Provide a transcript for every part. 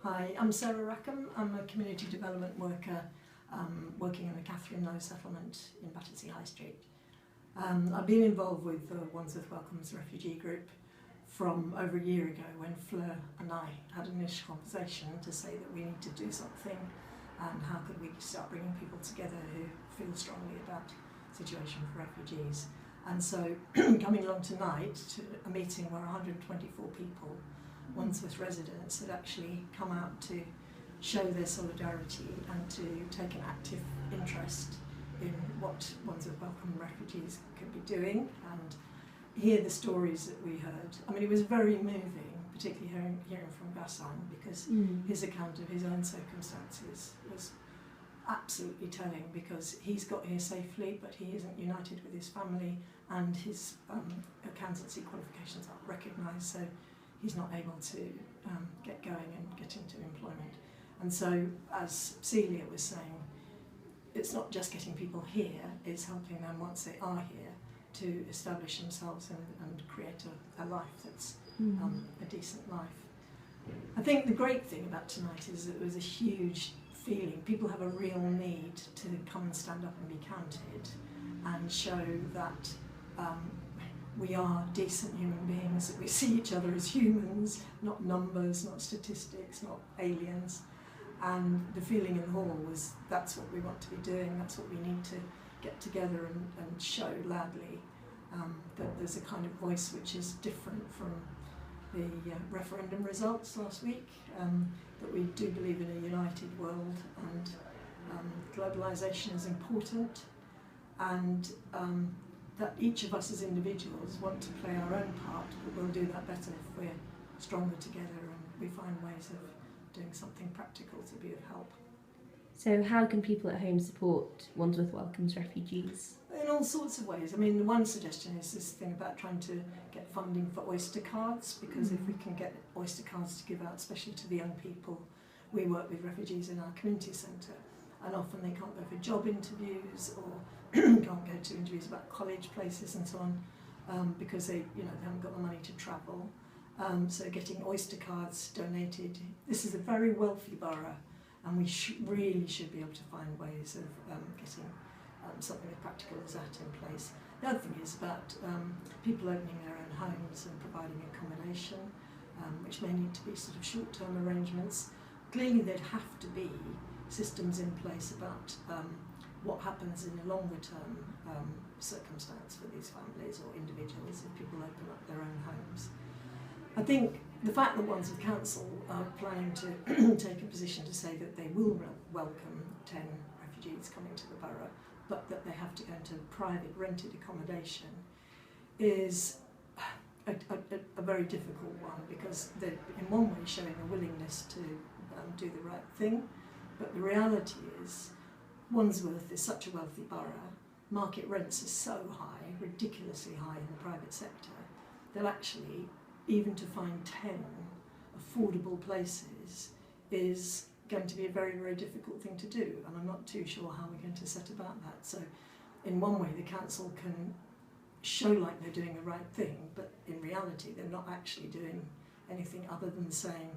Hi, I'm Sarah Rackham. I'm a community development worker working in the Katherine Low Settlement in Battersea High Street. I've been involved with the Wandsworth Welcomes refugee group from over a year ago when Fleur and I had an initial conversation to say that we need to do something and how could we start bringing people together who feel strongly about the situation for refugees. And so coming along tonight to a meeting where 124 people, Wandsworth residents, had actually come out to show their solidarity and to take an active interest in what Wandsworth Welcome refugees could be doing and hear the stories that we heard. I mean, it was very moving, particularly hearing from Gassan, because his account of his own circumstances was absolutely telling, because he's got here safely but he isn't united with his family and his accountancy qualifications aren't recognised, so he's not able to get going and get into employment. And so, as Celia was saying, it's not just getting people here, it's helping them once they are here to establish themselves and create a life that's a decent life. I think the great thing about tonight is that it was a huge feeling. People have a real need to come and stand up and be counted and show that we are decent human beings, that we see each other as humans, not numbers, not statistics, not aliens. And the feeling in the hall was that's what we want to be doing, that's what we need to get together and show loudly, that there's a kind of voice which is different from the referendum results last week, that we do believe in a united world and globalisation is important, and that each of us as individuals want to play our own part, but we'll do that better if we're stronger together and we find ways of doing something practical to be of help. So how can people at home support Wandsworth Welcomes refugees? In all sorts of ways. I mean, one suggestion is this thing about trying to get funding for Oyster cards, because if we can get Oyster cards to give out, especially to the young people, we work with refugees in our community centre, and often they can't go for job interviews or can't go to interviews about college places and so on, because they haven't got the money to travel. So getting Oyster cards donated. This is a very wealthy borough, and we really should be able to find ways of getting something as practical as that in place. The other thing is about people opening their own homes and providing accommodation, which may need to be sort of short-term arrangements. Clearly there'd have to be systems in place about what happens in a longer-term circumstance for these families or individuals if people open up their own homes. I think the fact that Wandsworth Council are planning to take a position to say that they will welcome 10 refugees coming to the borough, but that they have to go into private rented accommodation, is a very difficult one, because they're in one way showing a willingness to do the right thing, but the reality is Wandsworth is such a wealthy borough, market rents are so high, ridiculously high in the private sector, that actually even to find 10 affordable places is going to be a very, very difficult thing to do, and I'm not too sure how we're going to set about that. So in one way the council can show like they're doing the right thing, but in reality they're not actually doing anything other than saying,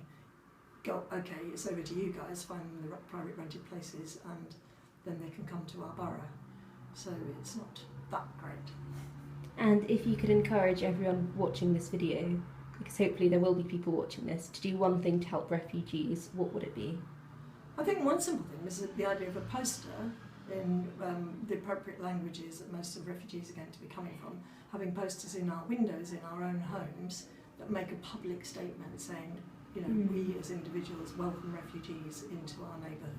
go, okay, it's over to you guys, find them the private rented places and then they can come to our borough. So it's not that great. And if you could encourage everyone watching this video, because hopefully there will be people watching this, to do one thing to help refugees, what would it be? I think one simple thing is the idea of a poster in the appropriate languages that most of refugees are going to be coming from, having posters in our windows in our own homes that make a public statement saying, we as individuals welcome refugees into our neighbourhood.